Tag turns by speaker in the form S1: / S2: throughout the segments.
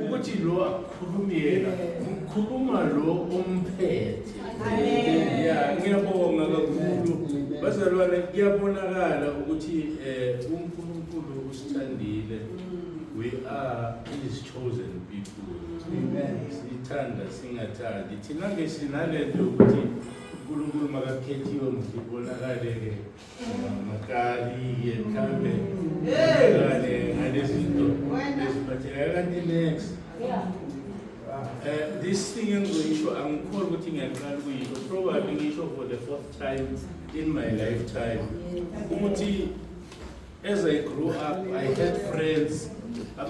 S1: ukuthi lo akhuluma yena ukhuluma lo umphethe. Yeah, ngiyabonga kakhulu bazalwane, kuyabonakala ukuthi uNkulunkulu usithandile. We are his chosen people. Amen. Sithanda singathandi thina ke sinalento ukuthi uNkulunkulu makakhethiwe msibonakale ke makali mhlambe ngale ngalezinto eziphatheka kanti next. This thing engisho angikhona ukuthi ngiyaqala ukuyisho probably ngisho for the fourth time in my lifetime ukuthi as I grew up I had friends,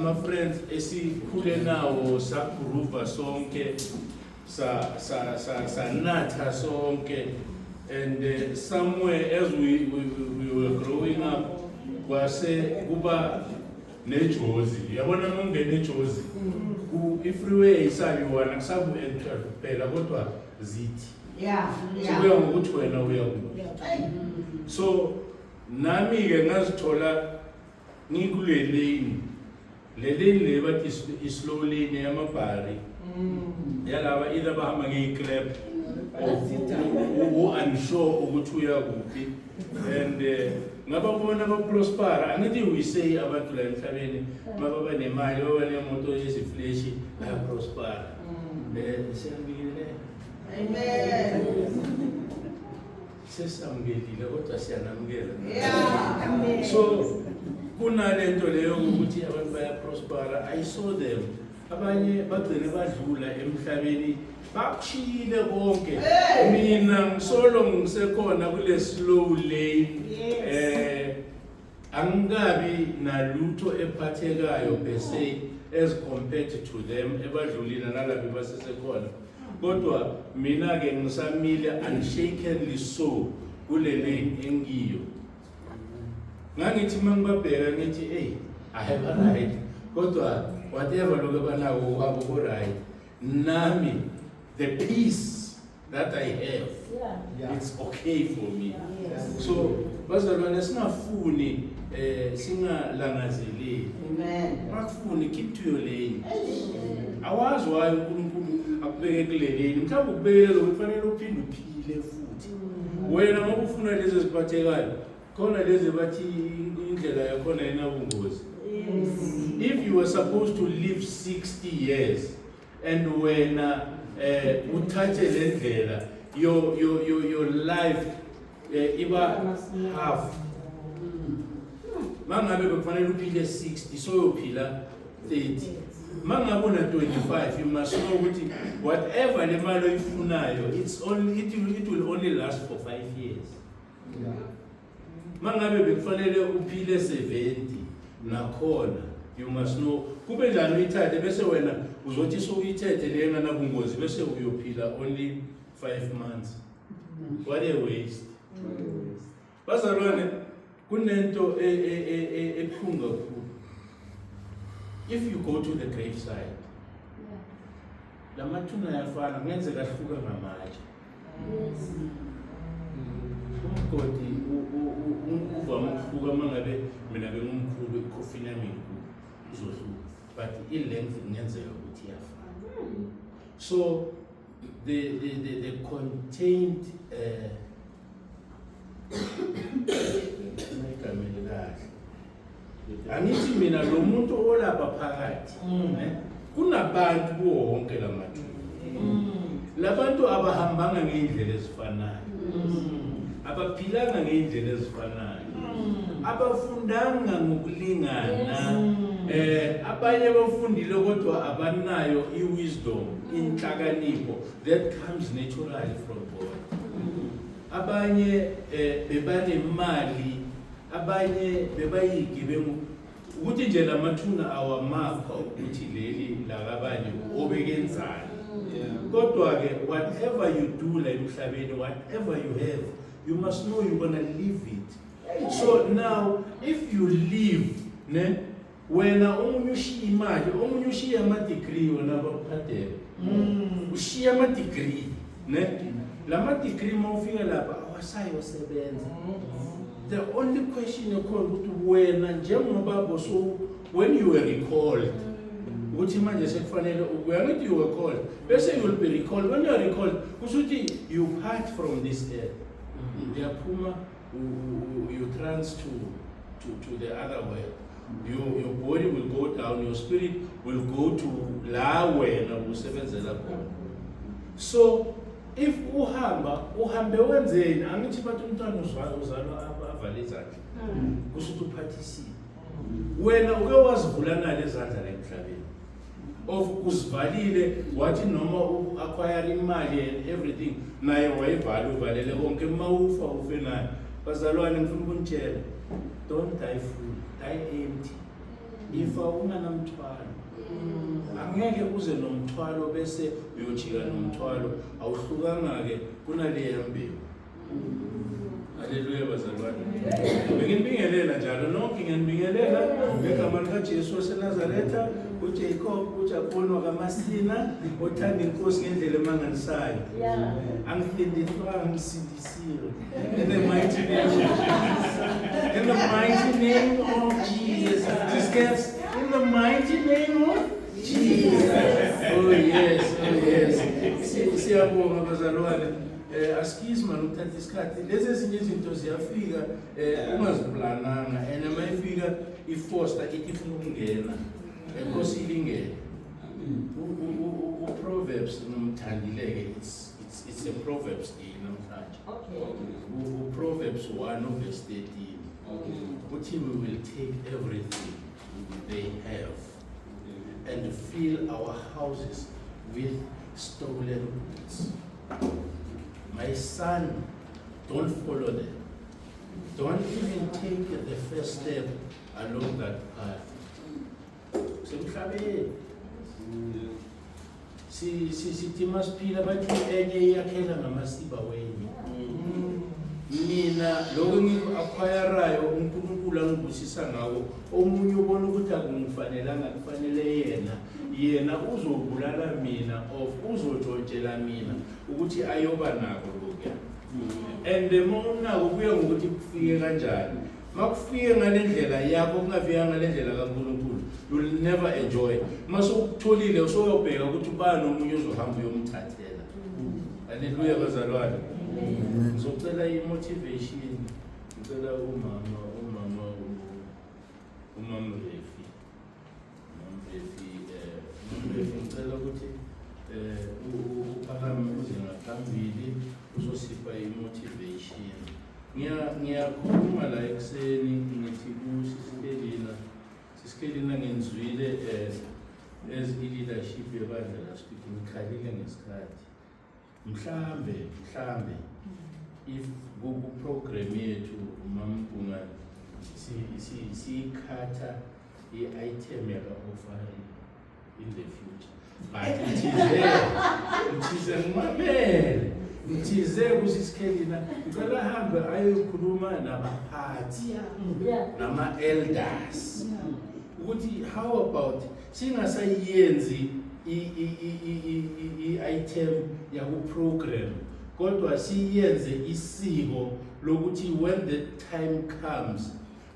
S1: my friends esikhule nawo sakuruva sonke sanatha sonke, and somewhere as we were growing up kwase kuba nejozi yabona nongene ejozi ifreeway isabiwana kusabu enter phela kodwa zithi kuya ngokuthi wena uya so nami ke ngazithola ngikule lane le bathi slow lane yamabhari yalaba either bahamba ngeclub or unsure ukuthi uya kuphi, and ngababona baprosper. Angithi we say abantu la emhlabeni mababa nemali baba nemoto yesifleshi bayaprosper. Siyabingelela. Amen. Sesamngelile kodwa siyanamukela. Yeah. So kunalento leyo ukuthi abantu bayaprosper. I saw them. Abanye bagcine badlula emhlabeni bakushiyile konke. Mina ngisolo ngisekhona kule slow lane. Angikabi nalutho ephathekayo bese as compared to them ebadlulile nalapho basesekhona, kodwa mina ke ngisamile unshakenly so kule lane engiyo. Ngangithi mangibabheka ngithi hey I have a right, kodwa whatever lokho banako wabo right nami the peace that I have, it's okay for me. So bazalwane singafuni singalangazeleli. Amen. Makufuni keep to your lane. Awazi why uNkulunkulu akubeke kule lane, mhlawumbe ukubekela ukufanele uphinde uphile futhi. Wena ngokufuna lezi eziphathekayo khona lezi bathi indlela yakhona inabungozi. If you were supposed to live 60 years and when uthathe le ndlela your life iba half, mangabe bekufanele uphile 60 so uyophila 30. Mangabona 25 you must know ukuthi whatever le mali oyifunayo it will only last for 5 years. Mangabe bekufanele uphile 70 nakhona you must know kube njani uyithathe bese wena uzothi so uyithethe le nganabungozi bese uyophila only 5 months. What a waste. Bazalwane kunento ephunga kakhulu. If you go to the graveside, la mathuna yafana ngenzeka hluka ngamatshe. Umgodi uvama ukuhluka mangabe mina bengumkhulu ikhofini yami izohluka, but i-length ngenzeka ukuthi yafana. So the contained angithi mina lo muntu olapha phakathi kunabantu kuwo wonke lamathuna. Labantu abahambanga ngeindlela ezifanayo, abaphilanga ngeindlela ezifanayo, abafundanga ngokulingana, abanye bafundile kodwa abanayo i-wisdom, inhlakanipho that comes naturally from God. Abanye bebanemali, abanye bebayigebengu, ukuthi nje lamathuna awamakha ukuthi leli lakabanye obekenzana. Kodwa ke whatever you do la emhlabeni, whatever you have, you must know you're going to live it. So now if you live wena omunye ushiya imali, omunye ushiya ama-degree wona abaphathele, ushiya ama-degree lama degree mawufika lapha awasayo sebenza. The only question ekhona ukuthi wena njengoba so when you were recalled ukuthi manje sekufanele uyangithi you were called bese you will be recalled. When you are recalled usuthi you part from this earth, uyaphuma you trans to the other world. Your body will go down, your spirit will go to la wena usebenzela khona. So if uhambe wenzeni, angithi bathi umntwana uzalwa avale izandla kusuthi uphathisile. Wena uke wazivula nale izandla la emhlabeni of uzivalile wathi noma acquire imali and everything naye wayivala uvalele konke mawufa ufe naye. Bazalwane ngifuna ukunitshela, don't die full, die empty. Ifa unganamthwalo, angeke uze nomthwalo bese uyojika nomthwalo awuhlukanga-ke kunaleya mbewu. Haleluya bazalwane. Benginibingelela njalo nonke, ngiyanibingelela ngegama likaJesu waseNazaretha, uJacob, uJakoni wakaMasina, othanda inkosi ngendlela emangalisayo. Angihindithwa, angisindisile. In the mighty name of Jesus. In the mighty name of Jesus. Discuss. In the mighty name of Jesus. Oh yes, oh yes. Siyabonga bazalwane. Askiz man uthatha isikhathi lezi ezinye izinto ziyafika ungaziplananga and mayifika ifoster ithi ifuna ukungena because ilingene. Proverbs nomthandileke, it's a Proverbs namhlanje. Okay. Proverbs 1:13. Okay. Uthi we will take everything they have and fill our houses with stolen goods. My son, don't follow them. Don't even take the first step along that path. Sithi masiphila bathi enye iyakhela ngamasiba wenye. Mina lokho ngiku-acquire-ayo uNkulunkulu angibusisa ngawo, omunye ubona ukuthi akungifanelanga, kufanele yena uzobulala mina of uzojontshela mina ukuthi ayoba nako lokho. And the more nako kuya ngokuthi kufike kanjani. Makufike ngalendlela yakho kungafika ngalendlela kaNkulunkulu, you will never enjoy. Mase ukutholile usuyobheka ukuthi ubani omunye uzohamba uyomthathela. Haleluya bazalwane. Ngizocela i-motivation, ngicela umama Refi. Ngicela ukuthi uphakame uze ngaphambili uzosipha i-motivation. Ngiyakhuluma la ekuseni ngithi kusisikelina ngenzwile as i-leadership yebandla lasithi ngikhalile ngesikhathi. Mhlambe if ku-program yethu uMampunga sikhatha i-item yaka-offering in the future, but mthize ngimamele, mthize kusisikelina ngicela hambe ayokhuluma nabaphathi nama-elders ukuthi how about singasayenzi i-item yaku-program kodwa siyenze isiko lokuthi when the time comes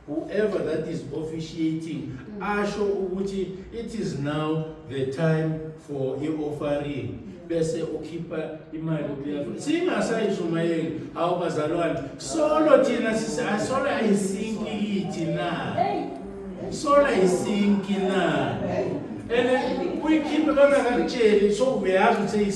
S1: whoever that is officiating asho ukuthi it is now the time for i-offering bese ukhipha imali kuleyo. Singasayishumayeli awubazalwane solo thina solo ayisinki kithi na. Solo ayisinki na. And we keep it on the so we have to say